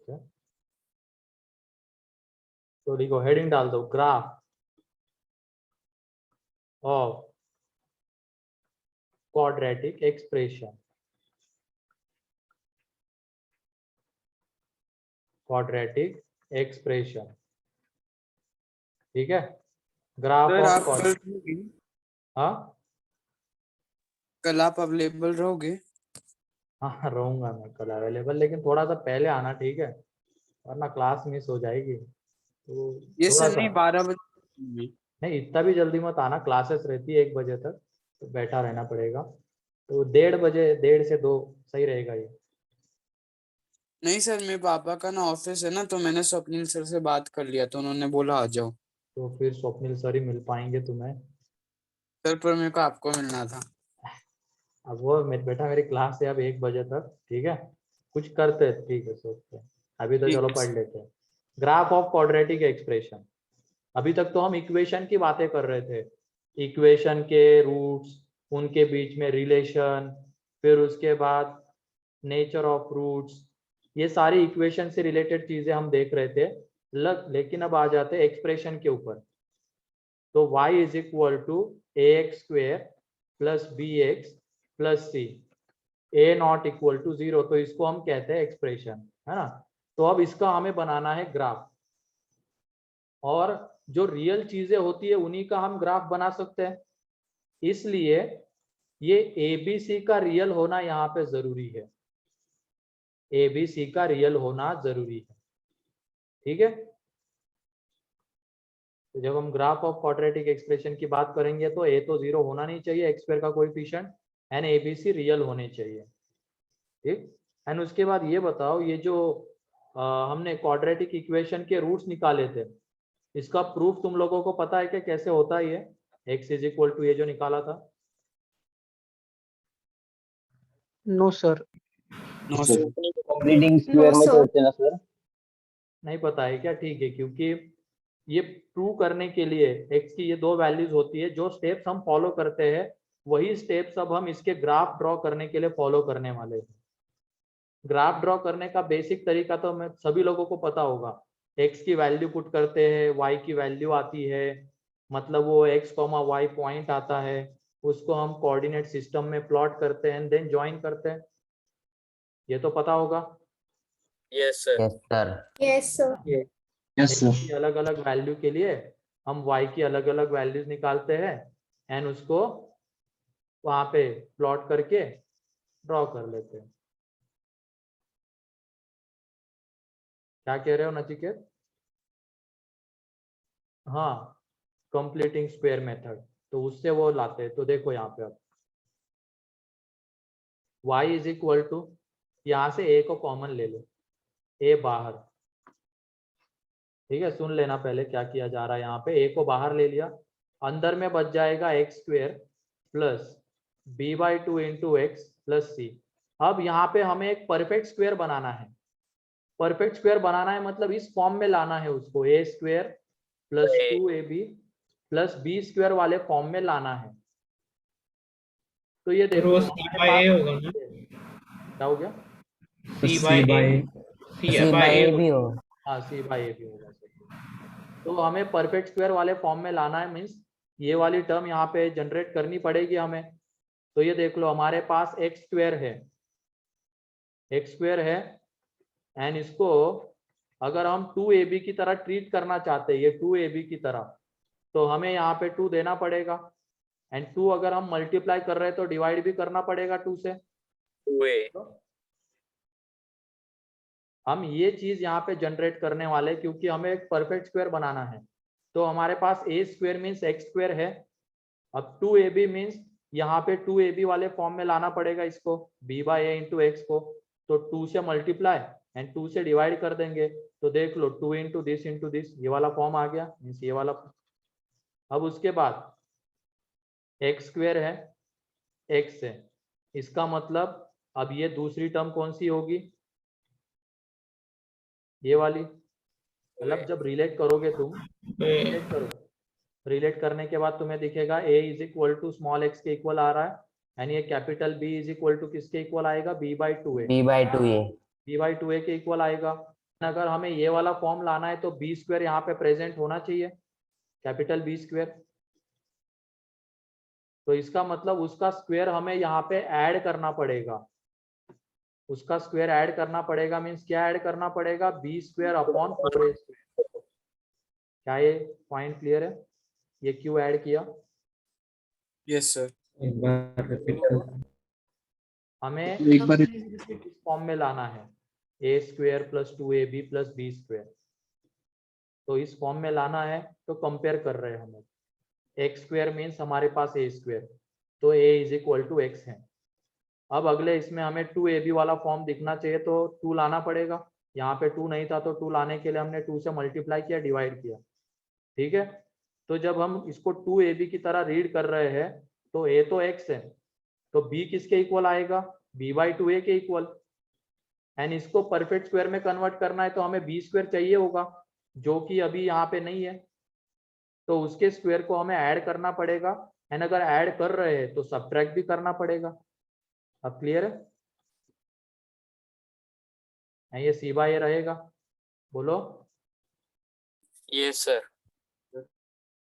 सकते हैं। तो देखो हेडिंग डाल दो, graph of quadratic expression, quadratic expression, ठीक है। ग्राफ सर ऑफ आप कल रहोगे? हाँ कल आप अवेलेबल रहोगे? हाँ रहूंगा मैं कल अवेलेबल, लेकिन थोड़ा सा पहले आना, ठीक है, वरना क्लास मिस हो जाएगी। तो ये थोड़ा सर सा नहीं 12 बजे। नहीं, इतना भी जल्दी मत आना, क्लासेस रहती है 1 बजे तक, तो बैठा रहना पड़ेगा। तो 1:30 बजे, 1:30 से 2 सही रहेगा ये। नहीं सर, मेरे पापा का ना ऑफिस है ना, तो मैंने स्वप्निल सर से बात कर लिया, तो उन्होंने बोला आ जाओ। तो फिर स्वप्निल सर ही मिल पाएंगे तुम्हें। सर पर मेरे को आपको मिलना था। अब वो मेरे बेटा, मेरी क्लास है अब 1 बजे तक, ठीक है, कुछ करते हैं, ठीक है, सोचते हैं। अभी तो चलो ठीक पढ़ है। लेते हैं। Graph of quadratic expression. अभी तक तो हम इक्वेशन की बातें कर रहे थे, इक्वेशन के रूट्स, उनके बीच में रिलेशन, फिर उसके बाद नेचर ऑफ रूट्स, ये सारी इक्वेशन से रिलेटेड चीजें हम देख रहे थे। लेकिन अब आ जाते हैं एक्सप्रेशन के ऊपर। तो y is equal to ax² plus bx plus c, a not equal to 0, तो इसको हम कहते हैं एक्सप्रेशन, है ना। तो अब इसका हमें बनाना है ग्राफ, और जो रियल चीजें होती है उन्हीं का हम ग्राफ बना सकते हैं। इसलिए ये ABC का रियल होना यहाँ पे जरूरी है, ABC का रियल होना जरूरी है, ठीक है। तो जब हम ग्राफ ऑफ क्वाड्रेटिक एक्सप्रेशन की बात करेंगे तो a तो 0 होना नहीं चाहिए, एक्स स्क्वायर का कोएफिशिएंट, एंड ABC रियल होने चाहिए, ठीक। एंड उसके बाद ये बताओ, ये जो हमने क्वाड्रेटिक इक्वेशन के रूट्स निकाले थे, इसका प्रूफ तुम लोगों को पता है कि कैसे होता है ये, x इज इक्वल टू ये जो निकाला था? No sir. No sir. Completing square में होते हैं ना सर? नहीं पता है क्या? ठीक है, क्योंकि ये प्रूव करने के लिए x की ये 2 वैल्यूज होती है, जो स्टेप्स हम फॉलो करते हैं वही स्टेप्स अब हम इसके ग्राफ ड्रॉ करने के लिए फॉलो करने वाले हैं। ग्राफ ड्रॉ करने का बेसिक तरीका तो मैं सभी लोगों को पता होगा, x की वैल्यू पुट करते हैं, y की वैल्यू आती है, मतलब वो x, y पॉइंट आता है, उसको हम कोऑर्डिनेट सिस्टम में प्लॉट करते हैं, देन ज्वाइन करते हैं, ये तो पता होगा। Yes sir. Yes sir. Yes sir. Yes x की अलग अलग वैल्यू के लिए हम y की अलग अलग वैल्यूज निकालते हैं, एंड उसको वहां पे प्लॉट करके ड्रॉ कर लेते हैं। क्या कह रहे हो नचिकेत? हाँ, कंप्लीटिंग स्क्वायर मेथड, तो उससे वो लाते हैं। तो देखो यहाँ पे अब y इज इक्वल टू, यहाँ से a को कॉमन ले लो, a बाहर, ठीक है। सुन लेना पहले क्या किया जा रहा है, यहाँ पे a को बाहर ले लिया, अंदर में बच जाएगा x² plus b/2 into x plus c. अब यहाँ पे हमें एक परफेक्ट स्क्वायर बनाना है, परफेक्ट स्क्वायर बनाना है मतलब इस फॉर्म में लाना है उसको, a² plus 2ab plus b² वाले फॉर्म में लाना है। तो ये देखो वो हमारे C by A पास होगा ना? क्या हो गया? C by A, C by A भी हो। हाँ, c/a भी होगा। तो हमें परफेक्ट स्क्वायर वाले फॉर्म में लाना है, मीन्स ये वाली टर्म यहाँ पे जनरेट करनी पड़ेगी हमें। तो ये देख लो हमारे पास x² है, x² है, एंड इसको अगर हम 2ab की तरह ट्रीट करना चाहते हैं, ये 2ab की तरह, तो हमें यहाँ पे 2 देना पड़ेगा, एंड 2 अगर हम मल्टीप्लाई कर रहे हैं तो डिवाइड भी करना पड़ेगा 2 से। तो हम ये चीज यहाँ पे जनरेट करने वाले हैं, क्योंकि हमें एक परफेक्ट स्क्वायर बनाना है। तो हमारे पास a² मीन्स x² है, अब 2ab मीन्स यहाँ पे 2ab वाले फॉर्म में लाना पड़ेगा इसको, b/a इंटू एक्स को, तो 2 से मल्टीप्लाई एंड 2 से डिवाइड कर देंगे। तो देख लो 2 इंटू दिस, ये वाला फॉर्म आ गया, मीन्स ये वाला। अब उसके बाद x² है x से, इसका मतलब अब ये दूसरी टर्म कौन सी होगी? ये वाली, मतलब जब रिलेट करोगे तुम, रिलेट करो, रिलेट करने के बाद तुम्हें दिखेगा a is equal to small x के इक्वल आ रहा है, यानी ये capital B is equal to किसके इक्वल आएगा? b/2a, b/2a। b/2a के इक्वल आएगा। अगर हमें ये वाला फॉर्म लाना है तो बी स्क्वायर यहाँ पे प्रेजेंट होना चाहिए, कैपिटल बी स्क्वायर। तो इसका मतलब उसका स्क्वायर हमें यहाँ पे ऐड करना पड़ेगा, उसका स्क्वायर ऐड करना पड़ेगा। मीन्स क्या ऐड करना पड़ेगा? बी स्क्वायर अपॉन 4a स्क्वायर। क्या ये पॉइंट क्लियर है? ये क्यों ऐड किया? Yes sir. एक बार रिपीट करो। हमें एक बार इस फॉर्म में लाना है, a square plus 2ab plus b square. तो इस फॉर्म में लाना है तो कंपेयर कर रहे हैं हम। एक्स स्क्वायर मीन्स हमारे पास ए स्क्वायर, तो ए इज इक्वल टू एक्स है। अब अगले इसमें हमें 2ab वाला फॉर्म दिखना चाहिए तो 2 लाना पड़ेगा। यहाँ पे 2 नहीं था तो 2 लाने के लिए हमने 2 से मल्टीप्लाई किया, डिवाइड किया। ठीक है, तो जब हम इसको 2ab की तरह रीड कर रहे हैं तो a तो x है, तो b किसके इक्वल आएगा? b/2a के इक्वल। एंड इसको परफेक्ट स्क्वायर में कन्वर्ट करना है तो हमें b स्क्वायर चाहिए होगा, जो कि अभी यहाँ पे नहीं है। तो उसके स्क्वायर को हमें ऐड करना पड़ेगा। एंड अगर ऐड कर रहे हैं तो सब्ट्रैक्ट भी करना पड़ेगा। अब क्लियर है? ये c/a रहेगा। बोलो। Yes sir.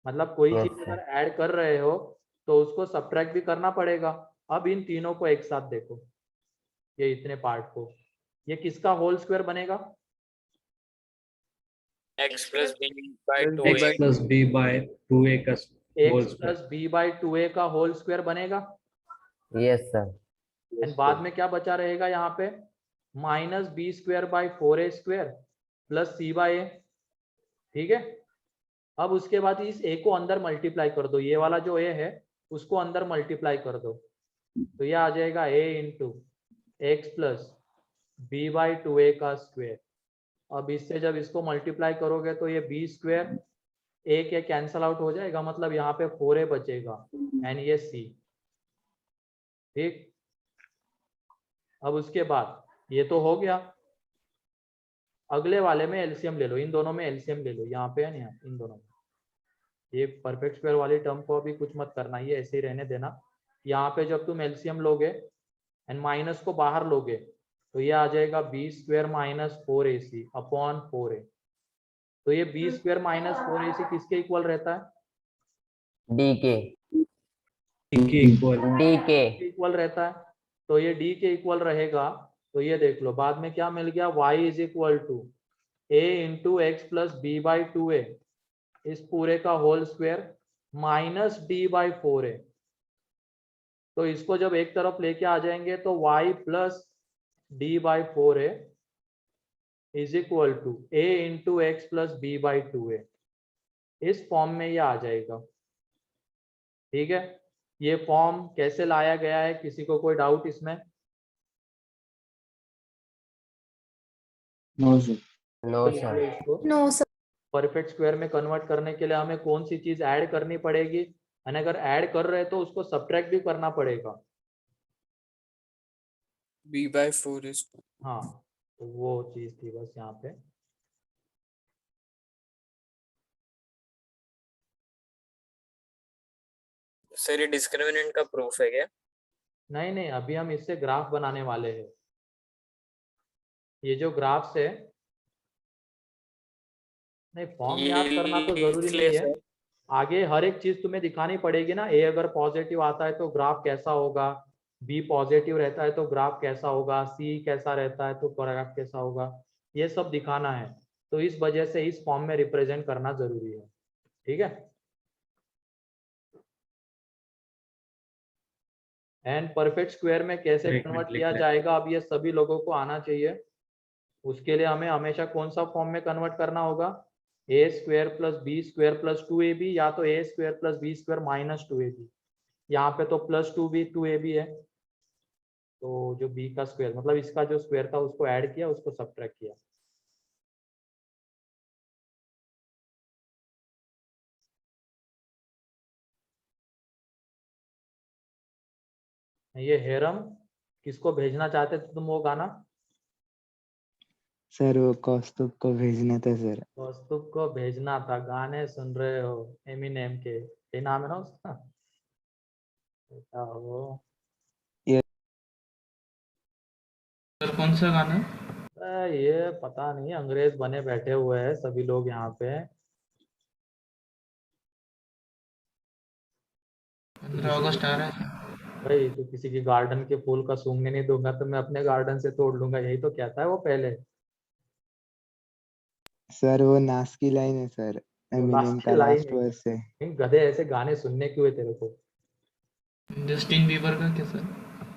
मतलब कोई Yes, चीज sir. अगर ऐड कर रहे हो तो उसको सब्ट्रैक्ट भी करना पड़ेगा। अब इन तीनों को एक साथ देखो, ये इतने पार्ट को, ये किसका होल स्क्वायर बनेगा? x plus b by x 2a। Plus b by 2a का whole x square. Plus b/2a का होल स्क्वायर बनेगा। Yes, sir. एंड बाद में क्या बचा रहेगा यहाँ पे? Minus B square by 4a square plus c/a। ठीक है, अब उसके बाद इस a को अंदर मल्टीप्लाई कर दो, ये वाला जो a है उसको अंदर मल्टीप्लाई कर दो, तो ये आ जाएगा a into x plus b/2a का स्क्वायर। अब इससे जब इसको मल्टीप्लाई करोगे तो ये b स्क्वायर a के कैंसल आउट हो जाएगा, मतलब यहाँ पे 4a बचेगा एंड ये c। ठीक, अब उसके बाद ये तो हो गया। अगले वाले में एलसीएम ले लो, इन दोनों में एलसीएम ले लो, यहाँ पे है ना, इन दोनों में। ये परफेक्ट स्क्वायर वाली टर्म को अभी कुछ मत करना, ये ऐसे ही रहने देना। यहाँ पे जब तुम एलसीएम लोगे एंड माइनस को बाहर लोगे तो ये आ जाएगा B square minus 4ac upon 4a। तो ये बी स्क्वायर माइनस 4ac किसके इक्वल रहता है? DK. के इक्वल DK. इक्वल रहता है। तो ये d के इक्वल रहेगा। तो ये देख लो बाद में क्या मिल गया, y is equal to a into x plus b/2a इस पूरे का होल स्क्वायर माइनस d/4a। तो इसको जब एक तरफ लेके आ जाएंगे तो y plus d/4a is equal to a into x plus b/2a। इस फॉर्म में ये आ जाएगा। ठीक है, ये फॉर्म कैसे लाया गया है? किसी को कोई डाउट इसमें? No, sir. इसको नो सर। परफेक्ट स्क्वायर में कन्वर्ट करने के लिए हमें कौन सी चीज ऐड करनी पड़ेगी? एंड अगर ऐड कर रहे हैं तो उसको सब्ट्रैक्ट भी करना पड़ेगा। b/4 is हाँ, तो वो चीज थी बस यहाँ पे। सर ये डिस्क्रिमिनेंट का प्रूफ है क्या? नहीं नहीं, अभी हम इससे ग्राफ बनाने वाले हैं। ये जो ग्राफ्स है, नहीं फॉर्म याद करना तो जरूरी नहीं है, आगे हर एक चीज तुम्हें दिखानी पड़ेगी ना। ए अगर पॉजिटिव आता है तो ग्राफ कैसा होगा, बी पॉजिटिव रहता है तो ग्राफ कैसा होगा, सी कैसा रहता है तो ग्राफ कैसा होगा, ये सब दिखाना है। तो इस वजह से इस फॉर्म में रिप्रेजेंट करना जरूरी है। ठीक है, एंड परफेक्ट स्क्वायर में कैसे एक मिनट कन्वर्ट लिख किया लें। जाएगा अब ये सभी लोगों को आना चाहिए। उसके लिए हमें हमेशा कौन सा फॉर्म में कन्वर्ट करना होगा? A square plus b square plus 2ab, या तो a square plus b square minus 2ab। यहाँ पे तो प्लस 2ab है, तो जो b का स्क्वायर मतलब इसका जो स्क्वायर था उसको ऐड किया, उसको सब्ट्रैक्ट किया। ये हेरम किसको भेजना चाहते थे तुम वो गाना? सर वो कौस्तुभ को भेजना था सर। कौस्तुभ को भेजना था। गाने सुन रहे हो एमिनेम के, ये नाम है ना उसका? बेटा वो सर कौन सा गाना? ये पता नहीं, अंग्रेज बने बैठे हुए हैं सभी लोग यहाँ पे। 15 अगस्त आ रहा है। भाई तो किसी की गार्डन के फूल का सूंघने नहीं दूंगा तो मैं अपने गार्डन से तोड़ लूंगा, यही तो कहता है वो पहले। सर वो नास की लाइन है सर, एमिनेम का लास्ट वर्स है। इन गधे ऐसे गाने सुनने क्यों है तेरे को? जस्टिन बीबर का क्या सर?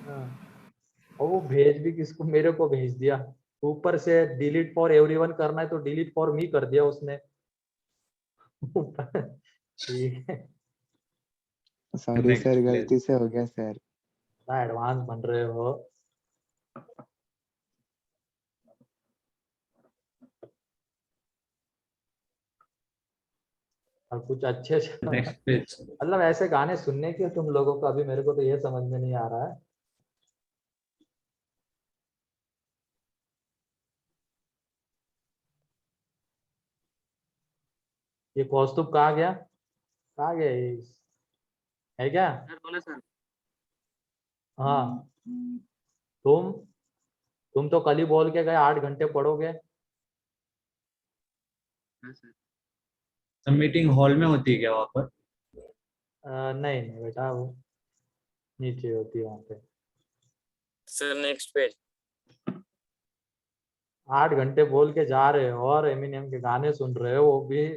हाँ। और वो भेज भी किसको, मेरे को भेज दिया। ऊपर से डिलीट फॉर एवरीवन करना है तो डिलीट फॉर मी कर दिया उसने। ठीक है, सॉरी सर, गलती से हो गया सर। एडवांस बन रहे हो। और कुछ अच्छे से नेक्स्ट पेज। मतलब ऐसे गाने सुनने के तुम लोगों को, अभी मेरे को तो ये समझ में नहीं आ रहा है। ये कौस्तुभ कहाँ गया? कहाँ गया ये? है क्या? बोले सर। हाँ, तुम तो कल ही बोल के गए 8 घंटे पढ़ोगे। सब मीटिंग हॉल में होती है क्या वहाँ पर? नहीं नहीं बेटा, वो नीचे होती है वहाँ पे। Sir next page. 8 घंटे बोल के जा रहे हो और एमिनेम के गाने सुन रहे हो, वो भी।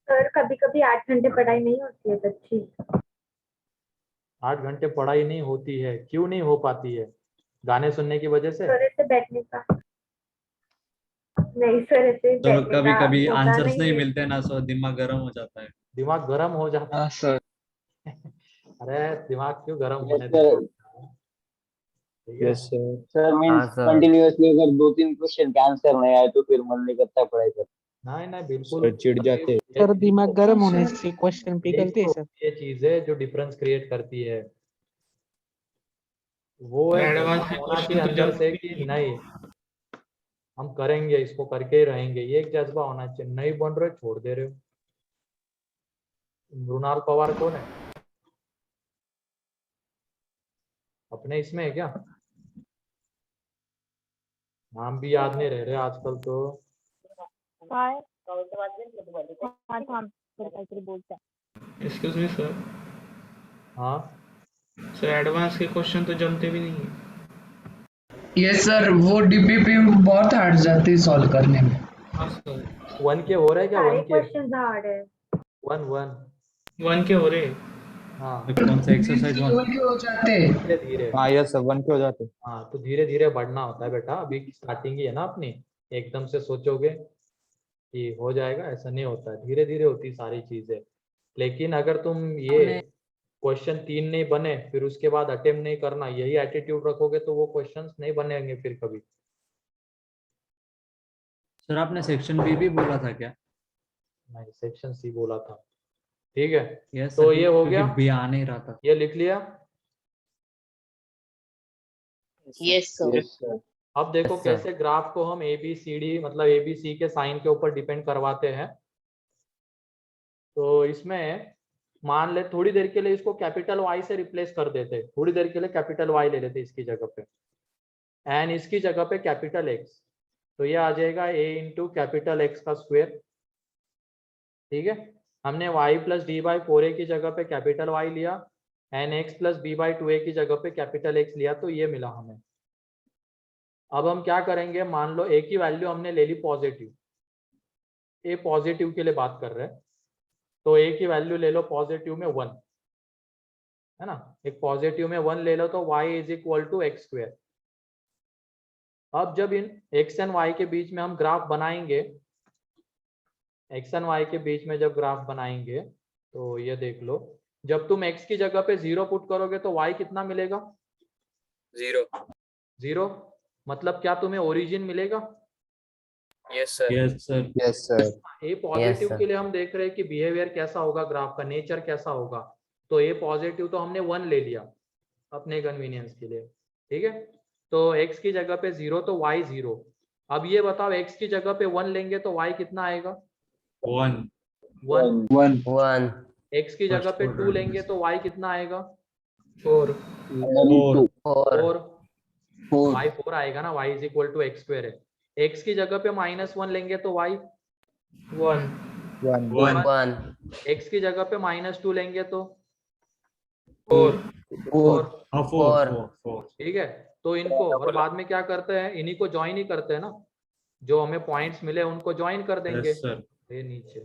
सर कभी कभी 8 घंटे पढ़ाई नहीं होती है अच्छी। 8 घंटे पढ़ाई नहीं होती है, क्यों नहीं हो पाती है? गाने सुनने की वजह से? सर ऐसे बैठने का नहीं सर, ऐसे तो बैठने कभी का कभी होता आंसर्स नहीं है। मिलते ना, सो दिमाग गर्म हो जाता है। दिमाग गर्म हो जाता हाँ सर। है। अरे दिमाग क्यों गर्म होने देते हो? ठीक है। सर हाँ मीन्स सर। कंटिन्यूअसली अगर 2-3 क्वेश्चन के आंसर नहीं आए तो फिर मन नहीं करता पढ़ाई कर। नहीं नहीं बिल्कुल चिढ़ जाते। सर दिमाग गर्म होने से क्वेश्चन पिघलते हैं सर। ये चीज है जो डिफरेंस क्रिएट करती है। वो एक एडवांस जज्बा में होना चाहिए क्वेश्चन तो अंदर से जल्दी कि नहीं, हम करेंगे, इसको करके ही रहेंगे, ये एक जज्बा होना चाहिए। नहीं बन रहे छोड़ दे रहे हो। मृणाल पवार कौन है? अपने इसमें है क्या? नाम भी याद नहीं रह रहे आजकल तो। Excuse me sir. हाँ सर एडवांस के क्वेश्चन तो जमते भी नहीं है। यस सर, वो डीपीपी बहुत हार्ड जाती है सॉल्व करने में। हाँ सर। 1 के हो रहे हैं क्या? सारे 1 के क्वेश्चन हार्ड है। 1 1 के हो रहे। हाँ कौन सा एक्सरसाइज वन? हो जाते हैं। धीरे धीरे। हाँ यस सर 1 के हो जाते। हाँ तो धीरे धीरे बढ़ना होता है बेटा, अभी स्टार्टिंग ही है ना अपनी। एकदम से सोचोगे कि हो जाएगा, ऐसा नहीं होता है, धीरे धीरे होती सारी चीजें। लेकिन अगर तुम ये क्वेश्चन 3 नहीं बने फिर उसके बाद अटेम्प्ट नहीं करना, यही एटीट्यूड रखोगे तो वो क्वेश्चंस नहीं बनेंगे फिर कभी। सर आपने सेक्शन बी भी बोला था क्या? नहीं, सेक्शन सी बोला था। ठीक है, यस तो ये हो गया, बी आ नहीं रहा था। ये लिख लिया। Yes sir. अब देखो Yes, sir. कैसे ग्राफ को हम ABCD मतलब ABC के साइन के ऊपर डिपेंड करवाते हैं। तो इसमें मान ले थोड़ी देर के लिए इसको कैपिटल Y से रिप्लेस कर देते, थोड़ी देर के लिए कैपिटल Y ले लेते इसकी जगह पे, एंड इसकी जगह पे कैपिटल X। तो ये आ जाएगा A इंटू कैपिटल X का स्क्वायर। ठीक है, हमने y plus D by 4a की जगह पे कैपिटल Y लिया and x plus b by 2a की जगह पे कैपिटल X लिया, तो ये मिला हमें। अब हम क्या करेंगे, मान लो a की वैल्यू हमने ले ली पॉजिटिव, a पॉजिटिव के लिए बात कर रहे हैं, तो a की वैल्यू ले लो पॉजिटिव में 1 है ना, एक पॉजिटिव में 1 ले लो तो y is equal to x square. अब जब इन x एंड y के बीच में हम ग्राफ बनाएंगे, x एंड y के बीच में जब ग्राफ बनाएंगे तो ये देख लो, जब तुम x की जगह पे 0 पुट करोगे तो y कितना मिलेगा? 0 मतलब क्या तुम्हें ओरिजिन मिलेगा? Yes sir. Yes sir. Yes sir. A positive sir. के लिए हम देख रहे हैं कि बिहेवियर कैसा होगा, ग्राफ का नेचर कैसा होगा। तो ए पॉजिटिव तो हमने 1 ले लिया अपने कन्वीनियंस के लिए। ठीक है, तो x की जगह पे 0 तो y 0। अब ये बताओ x की जगह पे 1 लेंगे तो y कितना आएगा? 1 1 x की जगह पे 2 लेंगे तो y कितना आएगा? 4 4 4 4 y 4 आएगा ना, y is equal to x square है। x की जगह पे -1 लेंगे तो y 1 1 1 x की जगह पे -2 लेंगे तो 4 4 हाँ, 4 4 4 4 ठीक है। तो इनको और बाद में क्या करते हैं, इन्हीं को ज्वाइन ही करते हैं ना, जो हमें पॉइंट्स मिले उनको ज्वाइन कर देंगे यस सर। ये नीचे।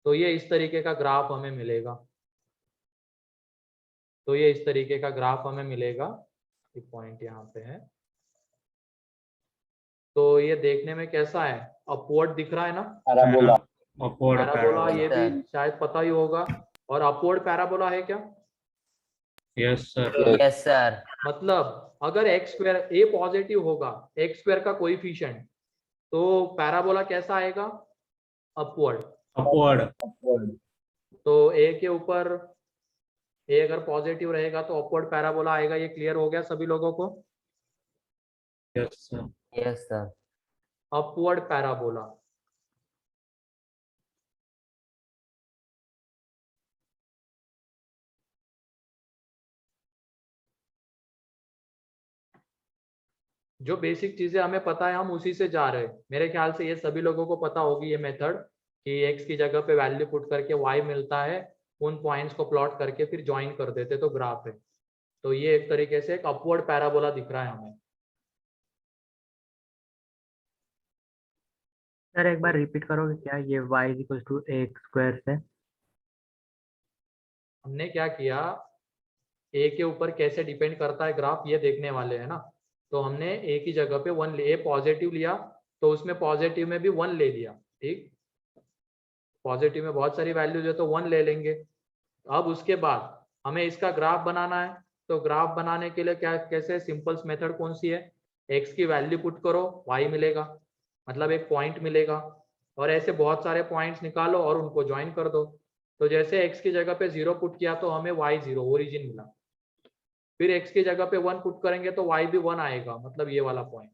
तो ये इस तरीके का ग्राफ हमें मिलेगा, तो ये इस तरीके का ग्राफ हमें मिलेगा, ये पॉइंट यहाँ पे है। तो ये देखने में कैसा है, अपवर्ड दिख रहा है ना, पैराबोला। अपवर्ड पैराबोला, ये भी सर। शायद पता ही होगा। और अपवर्ड पैराबोला है क्या, यस सर। Yes sir. मतलब अगर एक्स स्क्वायर ए पॉजिटिव होगा, एक्स स्क्वायर का कोएफिशिएंट, तो पैराबोला कैसा आएगा, अपवर्ड। अपवर्ड। तो ए के ऊपर ए अगर पॉजिटिव रहेगा तो अपवर्ड पैराबोला आएगा। ये क्लियर हो गया सभी लोगों को, yes sir. Yes sir. Upward parabola. जो बेसिक चीजें हमें पता है हम उसी से जा रहे हैं। मेरे ख्याल से ये सभी लोगों को पता होगी ये मेथड, कि x की जगह पे वैल्यू पुट करके y मिलता है, उन पॉइंट्स को प्लॉट करके फिर ज्वाइन कर देते तो ग्राफ है। तो ये एक तरीके से एक अपवर्ड पैराबोला दिख रहा है हमें। सर एक बार रिपीट करोगे क्या, ये y is equal to x square से? हमने क्या किया, a के ऊपर कैसे डिपेंड करता है ग्राफ ये देखने वाले हैं ना। तो हमने a की जगह पे 1 ले, पॉजिटिव लिया तो उसमें पॉजिटिव में भी 1 ले लिया, ठीक। पॉजिटिव में बहुत सारी वैल्यूज है तो 1 ले लेंगे। अब उसके बाद हमें इसका ग्राफ बनाना है, तो ग्राफ बनाने के लिए क्या, कैसे सिंपल मेथड कौन सी है, x की वैल्यू पुट करो y मिलेगा, मतलब एक पॉइंट मिलेगा, और ऐसे बहुत सारे पॉइंट्स निकालो और उनको ज्वाइन कर दो। तो जैसे x की जगह पे 0 पुट किया तो हमें y 0 ओरिजिन मिला, फिर x की जगह पे 1 पुट करेंगे तो y भी 1 आएगा, मतलब ये वाला पॉइंट।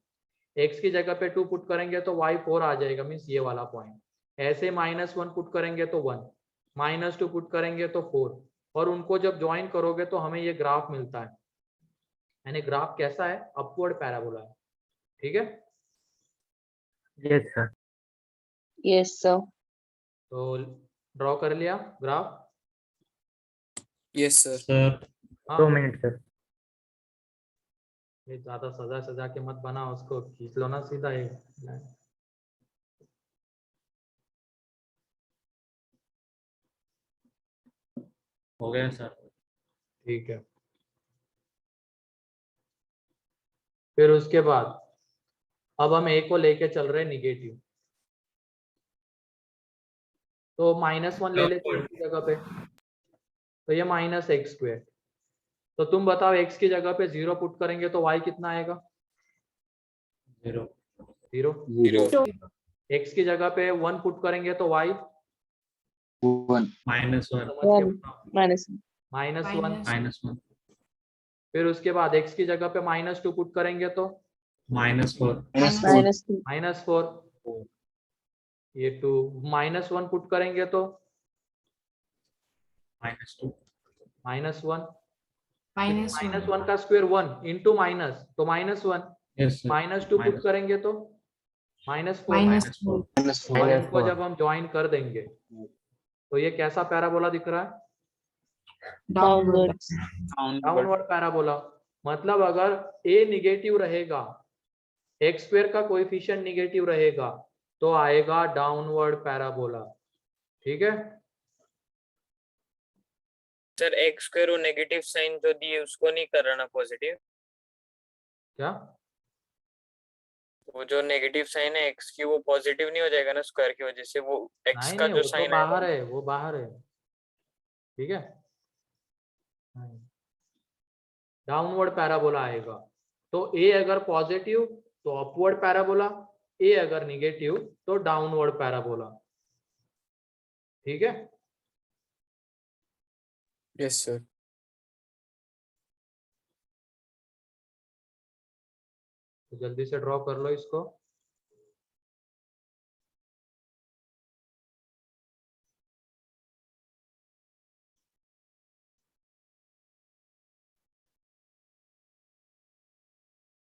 x की जगह पे 2 पुट करेंगे तो y 4 आ जाएगा, मीन्स ये वाला पॉइंट। ऐसे -1 पुट करेंगे तो 1, -2 पुट करेंगे तो 4, और उनको जब ज्वाइन करोगे तो हमें ये ग्राफ मिलता है। यानी ग्राफ कैसा है, अपवर्ड पैराबोला है, ठीक है। Yes sir. Yes sir. तो ड्रॉ कर लिया graph. Yes sir. Sir 2 minute sir. ये ज्यादा सजा सजा के मत बना, उसको खींच लो ना सीधा ये। हो गया सर। ठीक है, फिर उसके बाद अब हम a को लेके चल रहे हैं निगेटिव, तो -1 ले लेते हैं x की जगह पे, तो ये -x²। तो तुम बताओ x की जगह पे 0 पुट करेंगे तो y कितना आएगा, 0 0। x की जगह पे 1 पुट करेंगे तो y 1 -1 समझ के बताओ, -1। -1 फिर उसके बाद x की जगह पे -2 पुट करेंगे तो -4 -4, ये 2। -1 पुट करेंगे तो -2 -1, -1 का स्क्वायर 1 इंटू माइनस तो -1, यस सर। -2 पुट करेंगे तो -4, -4 और इनको जब हम ज्वाइन कर देंगे तो ये कैसा पैराबोला दिख रहा है, डाउनवर्ड पैराबोला। मतलब अगर a निगेटिव रहेगा, x² का कोएफिशिएंट निगेटिव रहेगा, तो आएगा डाउनवर्ड पैराबोला, ठीक है। सर एक्स स्क्वायर और नेगेटिव साइन जो दिए उसको नहीं कराना पॉजिटिव, क्या, वो जो नेगेटिव साइन है एक्स की वो पॉजिटिव नहीं हो जाएगा ना स्क्वायर की वजह से, वो एक्स नहीं का नहीं, जो वो तो साइन बाहर है है, वो बाहर है, ठीक है। डाउनवर्ड पैराबोला आएगा। तो a अगर पॉजिटिव तो अपवर्ड पैराबोला, a अगर निगेटिव तो डाउनवर्ड पैराबोला, ठीक है। Yes sir. तो जल्दी से ड्रॉ कर लो इसको।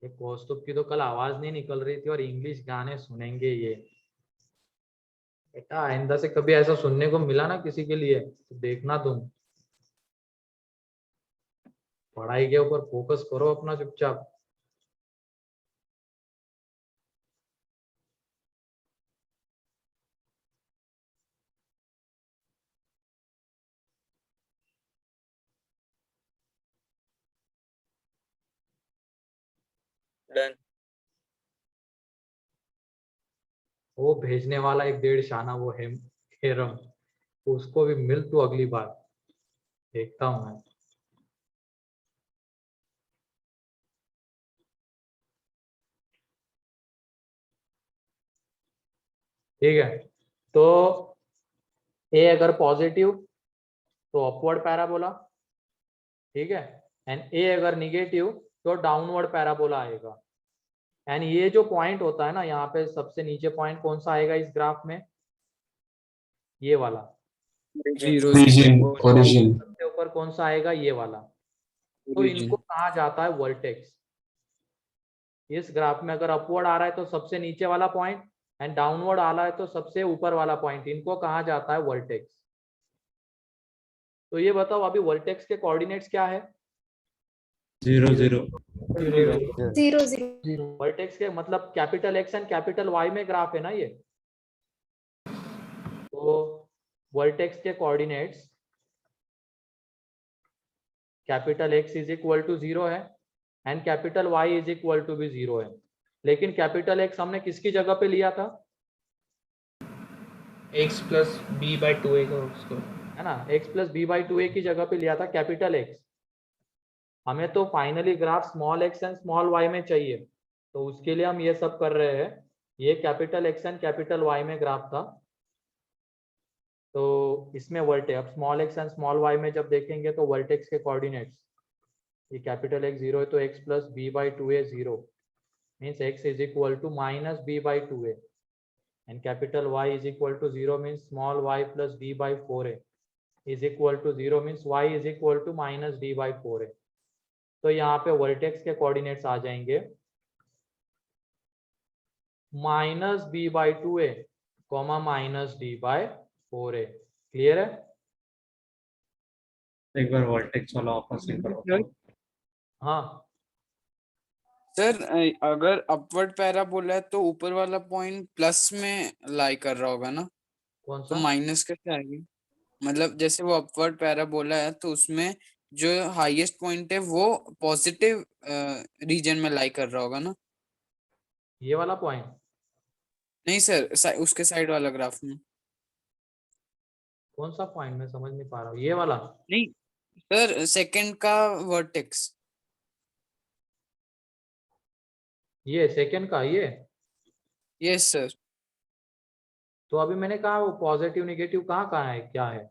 ये कौस्तुभ की तो कल आवाज नहीं निकल रही थी और इंग्लिश गाने सुनेंगे ये। बेटा आइंदा से कभी ऐसा सुनने को मिला ना किसी के लिए तो देखना तुम, पढ़ाई के ऊपर फोकस करो अपना चुपचाप। डन। वो भेजने वाला एक 1.5 शाना वो हेरम, उसको भी मिल तू अगली बार, देखता हूं मैं। ठीक है, तो ए अगर पॉजिटिव तो अपवर्ड पैराबोला, ठीक है, एंड ए अगर निगेटिव तो डाउनवर्ड पैराबोला आएगा। एंड ये जो पॉइंट होता है ना यहाँ पे सबसे नीचे पॉइंट कौन सा आएगा इस ग्राफ में, ये वाला। ओरिजिन सबसे ऊपर कौन सा आएगा, ये वाला। तो इनको कहा जाता है वर्टेक्स। इस ग्राफ में अगर अपवर्ड आ रहा है तो सबसे नीचे वाला पॉइंट, एंड डाउनवर्ड आ रहा है तो सबसे ऊपर वाला पॉइंट, इनको कहा जाता है वर्टेक्स। तो ये बताओ अभी वर्टेक्स के कोऑर्डिनेट्स क्या है? 0 0 0 वर्टेक्स के मतलब capital X and capital Y में ग्राफ है ना ये। तो वर्टेक्स के coordinates capital X is equal to 0 है and capital Y is equal to भी 0 है। लेकिन कैपिटल एक्स हमने किसकी जगह पे लिया था? x plus B by 2a का उसको, है ना, x plus B by 2a की जगह पे लिया था कैपिटल एक्स। हमें तो finally graph small x and small y में चाहिए, तो उसके लिए हम ये सब कर रहे हैं। ये capital X and capital Y में ग्राफ था, तो इसमें वर्टेक्स, अब small x and small y में जब देखेंगे तो वर्टेक्स के कोऑर्डिनेट्स, ये कैपिटल एक्स 0 है तो x plus B by 2a 0 means x is equal to minus B by 2a, and capital y is equal to 0 means small y plus d by 4a is equal to 0 means y is equal to minus d by 4a। तो यहाँ पे vertex के coordinates आ जाएंगे minus B by 2a comma minus d by 4a। Clear है? एक बार vertex वाला वापस से करो। हाँ सर अगर अपवर्ड पैराबोला है तो ऊपर वाला पॉइंट प्लस में लाई कर रहा होगा ना, कौन तो सा? माइनस कैसे आएगी? मतलब जैसे वो अपवर्ड पैराबोला है तो उसमें जो हाईएस्ट पॉइंट है वो पॉजिटिव रीजन में लाई कर रहा होगा ना? ये वाला पॉइंट? नहीं सर, उसके साइड वाला ग्राफ में। कौन सा पॉइंट, मैं समझ नहीं पा रहा हूँ। ये वाला? नहीं सर, सेकंड का वर्टेक्स। ये सेकंड का, ये? Yes sir. तो अभी मैंने कहा वो पॉजिटिव नेगेटिव कहाँ कहाँ है, क्या है?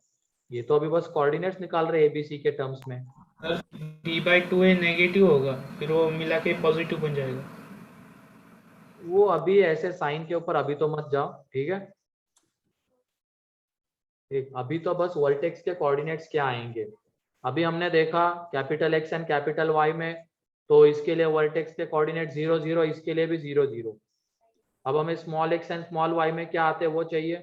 ये तो अभी बस कोऑर्डिनेट्स निकाल रहे हैं एबीसी के टर्म्स में। Sir b by 2a negative होगा, फिर वो मिला के पॉजिटिव बन जाएगा। वो अभी ऐसे साइन के ऊपर अभी तो मत जाओ, ठीक है? ठीक, अभी तो बस वर्टेक्स के कोऑर्डिनेट्स क्या आएंगे। अभी हमने देखा capital X and capital Y में, तो इसके लिए वर्टेक्स के कोऑर्डिनेट 0 0, इसके लिए भी 0 0। अब हमें small x and small y में क्या आते हैं वो चाहिए,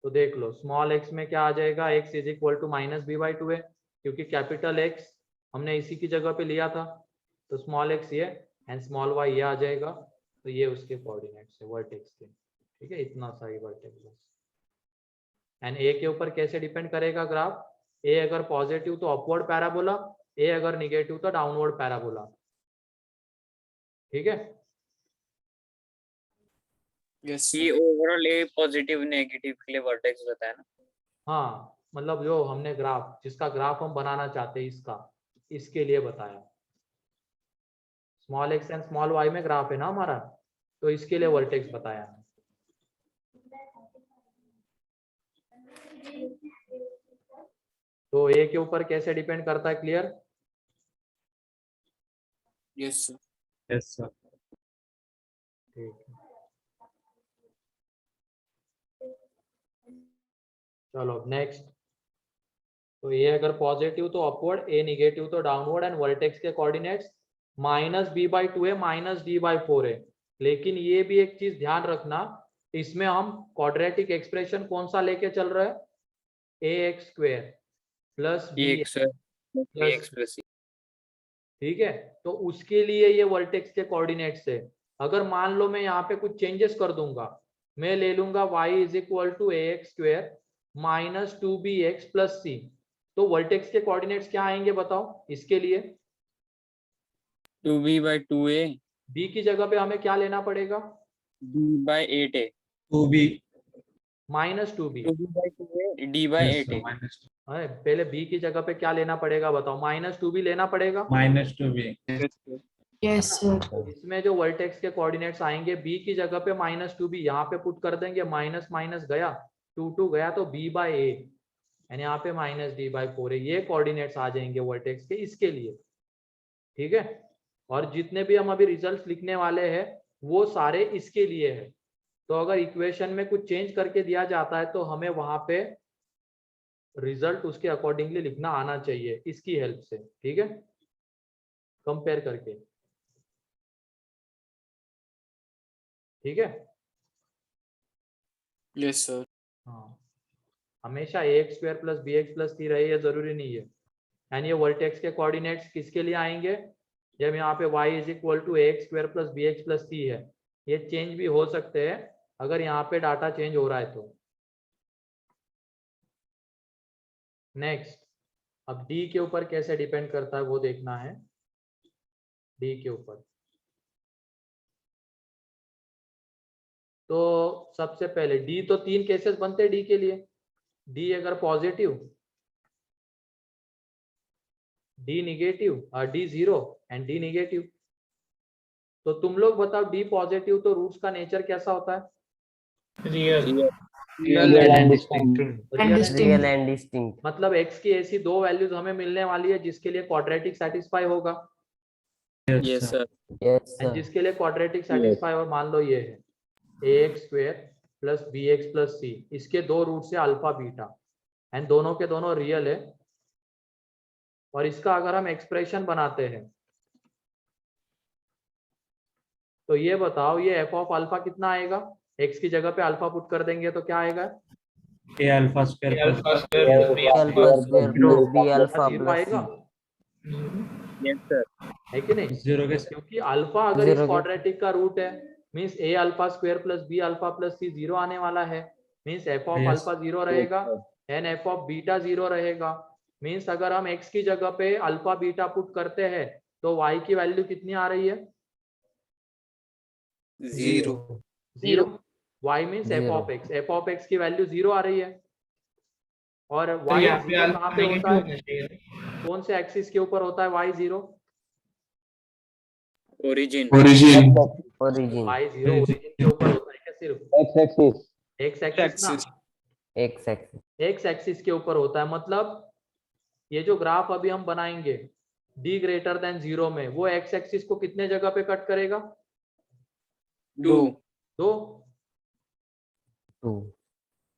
तो देख लो स्मॉल एक्स में क्या आ जाएगा, x is equal to minus B by 2a, क्योंकि कैपिटल एक्स हमने इसी की जगह पे लिया था, तो स्मॉल एक्स ये एंड स्मॉल वाई ये आ जाएगा, तो ये उसके कोऑर्डिनेट्स है वर्टेक्स के। ठीक है, इतना सा ही वर्टेक्स बस। एंड ए के ऊपर कैसे डिपेंड करेगा ग्राफ? ए अगर पॉजिटिव तो अपवर्ड पैराबोला, ए अगर निगेटिव तो डाउनवर्ड पैराबोला। ठीक है, यस ये ओवरऑल ए पॉजिटिव नेगेटिव के लिए वर्टेक्स बताया ना। हाँ मतलब जो हमने ग्राफ, जिसका ग्राफ हम बनाना चाहते हैं इसका, इसके लिए बताया। Small x and small y में ग्राफ है ना हमारा, तो इसके लिए वर्टेक्स बताया। तो ए के ऊपर कैसे डिपेंड करता है, clear? Yes sir. Yes sir. ठीक है, चलो नेक्स्ट। तो ए अगर पॉजिटिव तो अपवर्ड, ए निगेटिव तो डाउनवर्ड, एंड वर्टेक्स के coordinates minus B by two है माइनस डी बाई फोर है। लेकिन ये भी एक चीज ध्यान रखना, इसमें हम क्वाड्रेटिक एक्सप्रेशन कौन सा लेके चल रहे हैं, a x square plus b x plus c. ठीक है, तो उसके लिए ये वर्टेक्स के कोऑर्डिनेट्स है। अगर मान लो मैं यहाँ पे कुछ चेंजेस कर दूंगा, मैं ले लूंगा y is equal to a x square minus two b x plus c, तो वर्टेक्स के कोऑर्डिनेट्स क्या आएंगे बताओ इसके लिए? 2b by 2a b की जगह पे हमें क्या लेना पड़ेगा? d by 8a 2b minus two B 2b by 2a d by 8a। पहले b की जगह पे क्या लेना पड़ेगा बताओ? माइनस टू बी लेना पड़ेगा। -2b yes sir. इसमें जो वर्टेक्स के कोऑर्डिनेट्स आएंगे b की जगह पे माइनस टू बी यहाँ पे पुट कर देंगे, माइनस माइनस गया 2 गया तो b बाई ए, यानी यहाँ पे माइनस डी बाई फोर है। ये कोऑर्डिनेट्स आ जाएंगे वर्टेक्स के इसके लिए, ठीक है। और जितने भी हम अभी रिजल्ट्स लिखने वाले हैं वो सारे इसके लिए है। तो अगर इक्वेशन में कुछ चेंज करके दिया जाता है तो हमें वहां पे रिजल्ट उसके अकॉर्डिंगली लिखना आना चाहिए इसकी हेल्प से, ठीक है, कंपेयर करके, ठीक है। Yes sir. हाँ, हमेशा a x square plus b x plus c रहे ये जरूरी नहीं है। यानी ये वर्टेक्स के कोऑर्डिनेट्स किसके लिए आएंगे? जब यहाँ पे y is equal to a x square plus b x plus c है, ये चेंज भी हो सकते हैं अगर यहाँ पे डाटा चेंज हो रहा है तो। नेक्स्ट, अब d के ऊपर कैसे डिपेंड करता है वो देखना है। d के ऊपर तो सबसे पहले d तो तीन केसेस बनते हैं d के लिए। d अगर पॉजिटिव, d निगेटिव और d zero and d negative. तो तुम लोग बताओ d पॉजिटिव तो रूट्स का नेचर कैसा होता है? Real Real and distinct. Real and distinct. मतलब x की ऐसी दो वैल्यूज हमें मिलने वाली है जिसके लिए क्वाड्रेटिक सेटिस्फाई होगा, yes sir. Yes and sir. जिसके लिए क्वाड्रेटिक सेटिस्फाई और मान लो ये है a x square plus b x plus c, इसके दो रूट्स है अल्फा बीटा एंड दोनों के दोनों रियल है। और इसका अगर हम एक्सप्रेशन बनाते हैं तो ये बताओ ये एफ ऑफ अल्फा कितना आएगा? एक्स की जगह पे अल्फा पुट कर देंगे तो क्या आएगा? a alpha square alpha plus square B alpha square plus B alpha zero plus आएगा, यस सर। है कि नहीं? 0 के क्योंकि अल्फा अगर इस Zero के- क्वाड्रेटिक का रूट है means a alpha square plus B alpha plus c zero आने वाला है, means f of Yes. Alpha zero रहेगा and f of beta zero रहेगा। मींस अगर हम एक्स की जगह पे अल्फा बीटा पुट करते हैं तो वाई की वैल्यू कितनी आ रही है? Zero. Zero. Y means F Zero. Of x, F of x की वैल्यू जीरो आ रही है। और तो वाई यहाँ पे जीरो अल्फा कहाँ पे होता नेगेटिव है? होना चाहिए। कौन से एक्सिस के ऊपर होता है Y zero? Origin origin. Y zero origin के ऊपर होता है क्या? सिर्फ X axis. एक्स एक्सिस ना, एक्स एक्सिस। एक्स एक्सिस के ऊपर होता है। मतलब ये जो ग्राफ अभी हम बनाएंगे d ग्रेटर देन जीरो में, वो एक्स एक्सिस को कितने जगह पे कट करेगा? 2 दो। 2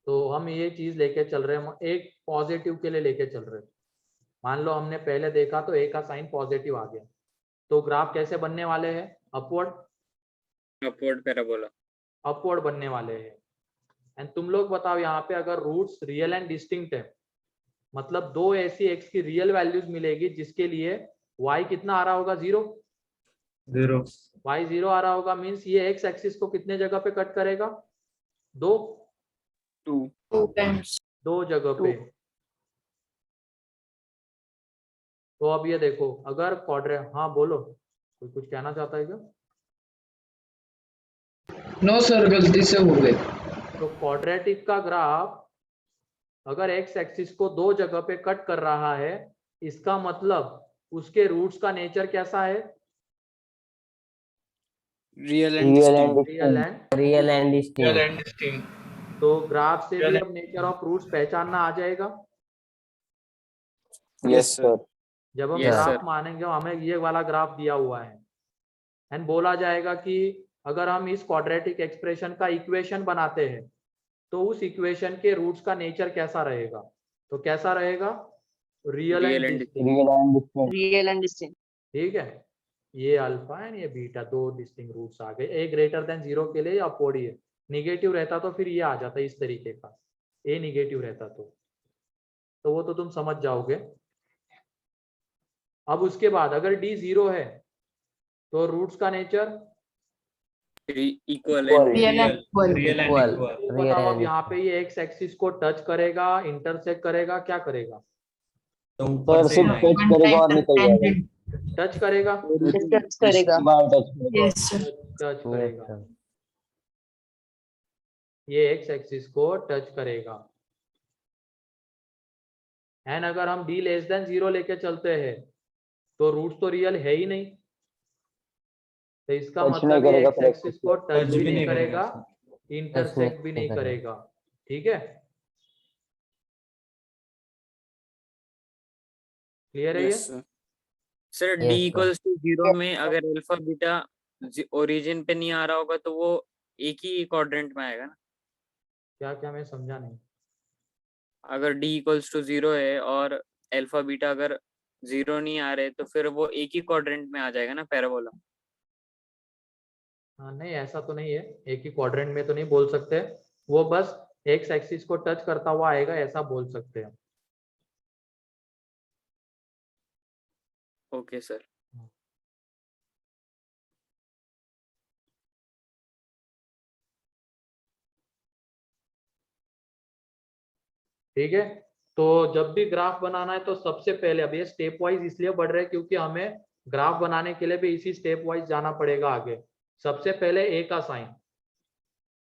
तो हम ये चीज लेके चल रहे हैं, एक पॉजिटिव के लिए लेके चल रहे हैं। मान लो हमने पहले देखा तो a का साइन पॉजिटिव आ गया, तो ग्राफ कैसे बनने वाले हैं? Upward parabola. अपवर्ड बनने वाले हैं। एंड तुम लोग बताओ यहाँ पे अगर रूट्स रियल एंड डिस्टिंक्ट है, मतलब दो ऐसी x की रियल वैल्यूज मिलेगी जिसके लिए y कितना आ रहा होगा? जीरो। 0 y जीरो आ रहा होगा, मींस ये x एक्सिस को कितने जगह पे कट करेगा? दो 2 दो जगह पे। तो अब ये देखो अगर हाँ बोलो, कोई कुछ कहना चाहता है क्या? नो सर, गलती से हो गए। तो क्वाड्रेटिक का ग्राफ अगर एक्स एक्सिस को दो जगह पे कट कर रहा है, इसका मतलब उसके रूट्स का नेचर कैसा है? Real and Real and distinct. Real distinct. And. Real and real distinct. And distinct. तो ग्राफ से भी Real अब नेचर ऑफ रूट्स पहचानना आ जाएगा। Yes, sir. जब हम Yes, ग्राफ sir. मानेंगे हमें ये वाला ग्राफ दिया हुआ है एंड बोला जाएगा कि अगर हम इस क्वाड्रेटिक एक्सप्रेशन का इक्वेशन बनाते हैं तो उस इक्वेशन के रूट्स का नेचर कैसा रहेगा? तो कैसा रहेगा? Real Real and and distinct. Real and distinct. Real and distinct. ठीक है। ये अल्फा एंड ये बीटा, दो डिस्टिंक्ट रूट्स आ गए। ए ग्रेटर देन 0 के लिए अपवर्ड ही है, निगेटिव रहता तो फिर ये आ जाता इस तरीके का, ए निगेटिव रहता तो वो तो तुम समझ जाओगे। अब उसके बाद अगर डी 0 है तो रूट्स का नेचर इक्वल रियल है। And equal. Real and Equal. Equal. बताओ अब यहाँ पे ये एक्स एक्सिस को टच करेगा, इंटरसेक्ट करेगा, क्या करेगा? तो ऊपर सर से सिर्फ आएगा। टच करेगा और निकल जाएगा। टच करेगा, टच करेगा। बार टच करेगा। Yes sir. टच Yes, करेगा, sir. ये एक्स एक्सिस को टच करेगा। एंड अगर हम डी लेस देन 0 लेके चलते हैं तो रूट्स तो रियल है ही नहीं, तो इसका Touch मतलब नहीं ये करेगा, एक्स फिर एक्सिस को टच भी नहीं करेगा, Touch इंटरसेक्ट भी नहीं नहीं करेगा। करेगा। ठीक है, क्लियर है ये? Yes sir. Sir Yes, D sir. Equals to 0 में अगर अल्फा बीटा ओरिजिन पे नहीं आ रहा होगा तो वो एक ही क्वाड्रेंट में आएगा ना। क्या क्या मैं समझा नहीं। अगर डी इक्वल्स टू 0 है और अल्फा बीटा अगर 0 नहीं आ रहे तो फिर वो एक ही क्वाड्रेंट में आ जाएगा ना पैराबोला। हाँ नहीं, ऐसा तो नहीं है, एक ही क्वाड्रेंट में तो नहीं बोल सकते, वो बस एक्स एक्सिस को टच करता हुआ आएगा ऐसा बोल सकते हैं। Okay sir. ठीक है, तो जब भी ग्राफ बनाना है तो सबसे पहले, अब ये स्टेप वाइज इसलिए बढ़ रहे हैं क्योंकि हमें ग्राफ बनाने के लिए भी इसी स्टेप वाइज जाना पड़ेगा आगे। सबसे पहले ए का साइन,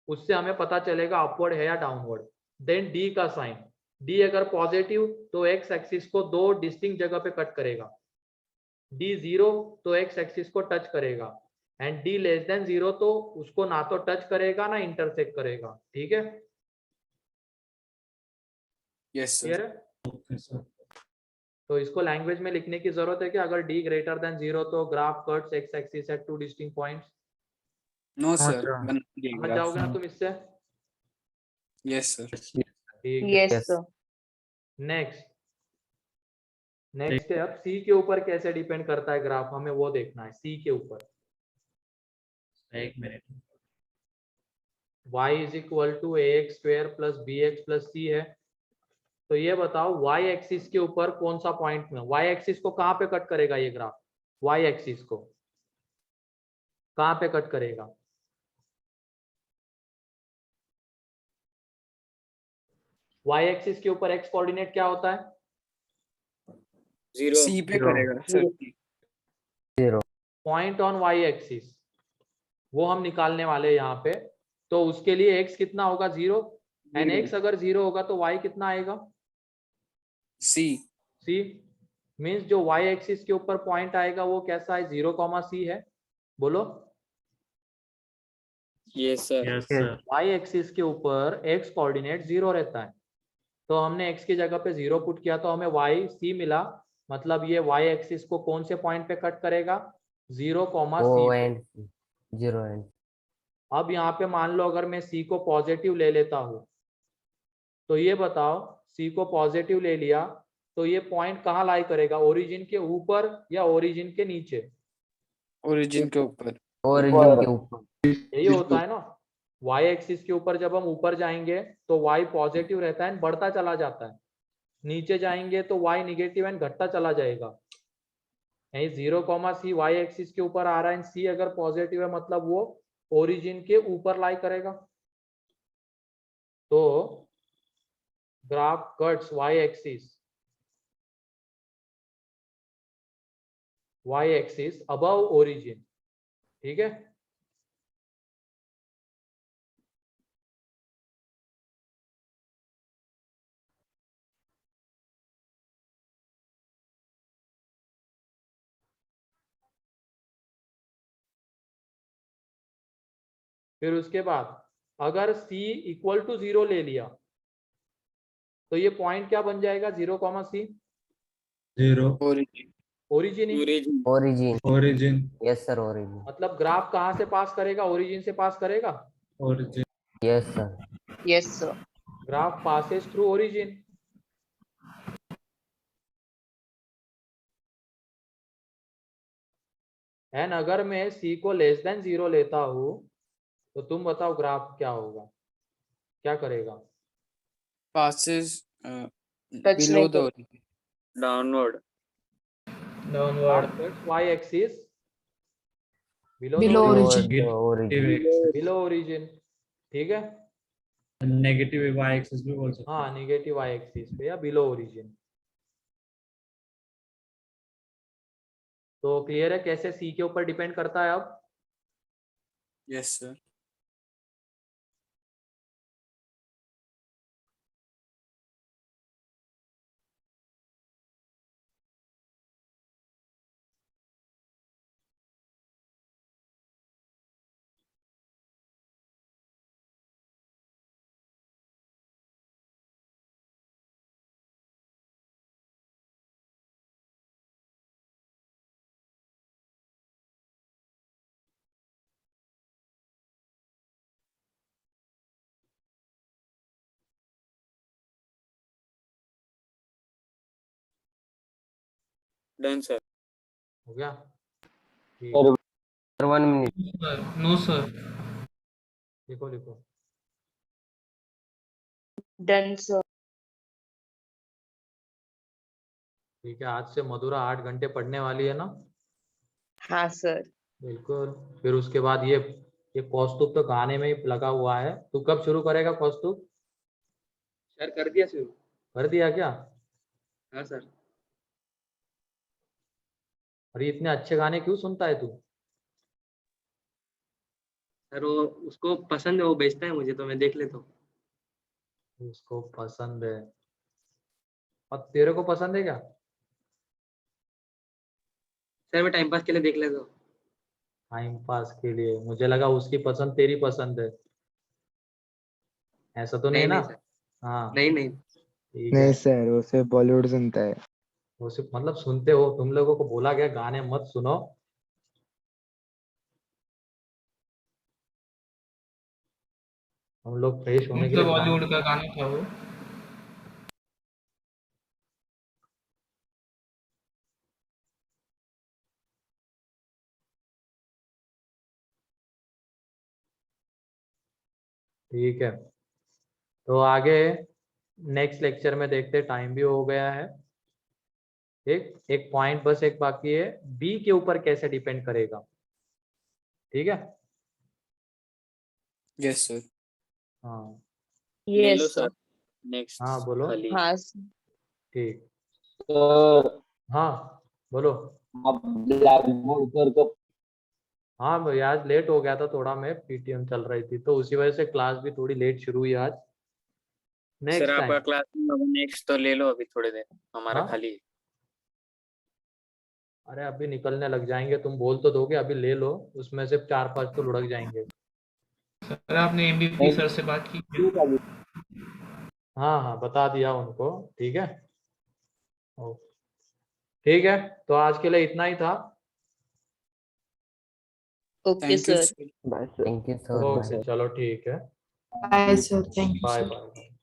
उससे हमें पता चलेगा अपवर्ड है या डाउनवर्ड। देन डी का साइन, डी अगर पॉजिटिव तो एक्स एक्सिस को दो डिस्टिंक्ट जगह पे कट करेगा, डी 0 तो एक्स एक्सिस को टच करेगा, एंड डी लेस देन 0 तो उसको ना तो टच करेगा ना इंटरसेक्ट करेगा। ठीक है, यस क्लियर सर। है? Okay sir. तो इसको लैंग्वेज में लिखने की जरूरत है कि अगर डी ग्रेटर देन 0 तो graph cuts x axis at two distinct points. No sir. अच्छा। बना समझ जाओगे ना तुम इससे? Yes sir. ठीक है, yes Yes. Sir. Next next है, अब सी के ऊपर कैसे डिपेंड करता है ग्राफ, हमें वो देखना है। सी के ऊपर एक minute. y is equal to ax square plus bx plus c है, तो ये बताओ y एक्सिस के ऊपर कौन सा पॉइंट में, y एक्सिस को कहाँ पे कट करेगा ये ग्राफ, y एक्सिस को कहाँ पे कट करेगा? y एक्सिस के ऊपर x कोऑर्डिनेट क्या होता है? 0 सी पे करेगा sir. Point on y axis वो हम निकालने वाले हैं यहाँ पे, तो उसके लिए x कितना होगा? 0, एंड x अगर 0 होगा तो y कितना आएगा? सी। c मींस जो y एक्सिस के ऊपर पॉइंट आएगा वो कैसा है? 0, c है, बोलो। Yes sir. Yes sir. y axis के ऊपर x कोऑर्डिनेट 0 रहता है, तो हमने x की जगह पे 0 पुट किया तो हमें y c मिला, मतलब ये y एक्सिस को कौन से पॉइंट पे कट करेगा? 0, O c। and 0 and अब यहाँ पे मान लो अगर मैं c को पॉजिटिव ले लेता हूँ, तो ये बताओ c को पॉजिटिव ले लिया तो ये पॉइंट कहाँ लाई करेगा? ओरिजिन के ऊपर या ओरिजिन के नीचे? ओरिजिन के ऊपर। origin के ऊपर। यही होता है ना, y एक्सिस के ऊपर जब हम ऊपर जाएंगे तो y पॉजिटिव रहता है, बढ़ता चला जाता है, नीचे जाएंगे तो y निगेटिव एंड घटता चला जाएगा। यही 0, c y एक्सिस के ऊपर आ रहा है, c अगर पॉजिटिव है मतलब वो ओरिजिन के ऊपर लाई करेगा। तो graph cuts y axis above origin. ठीक है, फिर उसके बाद अगर c इक्वल टू 0 ले लिया तो ये पॉइंट क्या बन जाएगा? 0, c 0 ओरिजिन। ओरिजिन ही, origin origin. yes sir origin मतलब ग्राफ कहाँ से पास करेगा? ओरिजिन से पास करेगा। Origin. yes sir yes sir. Graph passes through origin. And अगर मैं सी को लेस देन 0 लेता हूँ तो तुम बताओ ग्राफ क्या होगा, क्या करेगा? passes below the origin. Downward downward y axis below Below the origin. origin. below origin, ठीक है? नेगेटिव वाई एक्सिस भी बोल सकते हाँ, नेगेटिव y एक्सिस पे या बिलो ओरिजिन। तो क्लियर है कैसे सी के ऊपर डिपेंड करता है अब? Yes, sir. Done sir. हो गया? ठीक, सर 1 minute. No sir. लिखो लिखो। Done sir. ठीक है, आज से मधुरा 8 घंटे पढ़ने वाली है ना? हाँ सर। बिल्कुल। फिर उसके बाद ये कौस्तुभ तो गाने में ही लगा हुआ है। तू कब शुरू करेगा कौस्तुभ? सर कर दिया शुरू। कर दिया क्या? हाँ सर। अरे इतने अच्छे गाने क्यों सुनता है तू? सर वो उसको पसंद है, वो बेचता है मुझे तो मैं देख लेता हूँ। उसको पसंद है और तेरे को पसंद है क्या? सर मैं टाइम पास के लिए देख लेता हूँ। टाइम पास के लिए? मुझे लगा उसकी पसंद तेरी पसंद है। ऐसा तो नहीं है ना? नहीं सर। हाँ नहीं नहीं। ठीक नहीं है। सर, वो सिर्फ बॉलीवुड सुनता है। वो सिर्फ मतलब सुनते हो, तुम लोगों को बोला गया गाने मत सुनो। हम लोग फ्रेश होने के लिए बॉलीवुड गाने। का गाना था वो। ठीक है, तो आगे नेक्स्ट लेक्चर में देखते, टाइम भी हो गया है। ठीक, एक पॉइंट बस एक बाकी है, बी के ऊपर कैसे डिपेंड करेगा। ठीक है? Yes, sir. हाँ ले लो सर नेक्स्ट हाँ बोलो। खाली। हाँ ठीक, सर हाँ बोलो। आप ब्लैक बोर्ड सर को हाँ भाई आज लेट हो गया था थोड़ा, मैं पीटीएम चल रही थी तो उसी वजह से क्लास भी थोड़ी लेट शुरू हुई आज। सर नेक्स्ट आपका टाइम। क्लास नेक्स्ट तो ले लो अभी थोड़ी देर, हमारा हाँ? खाली है। अरे अभी निकलने लग जाएंगे, तुम बोल तो दोगे अभी ले लो, उसमें से 4-5 तो लुढ़क जाएंगे। सर आपने एमबीपी सर से बात की क्या? हाँ हाँ बता दिया उनको। ठीक है, ओके। ठीक है, तो आज के लिए इतना ही था। Okay Thank you, sir. sir. Thank you, sir. Okay चलो ठीक है, Bye, sir. Thank you, bye sir. Bye.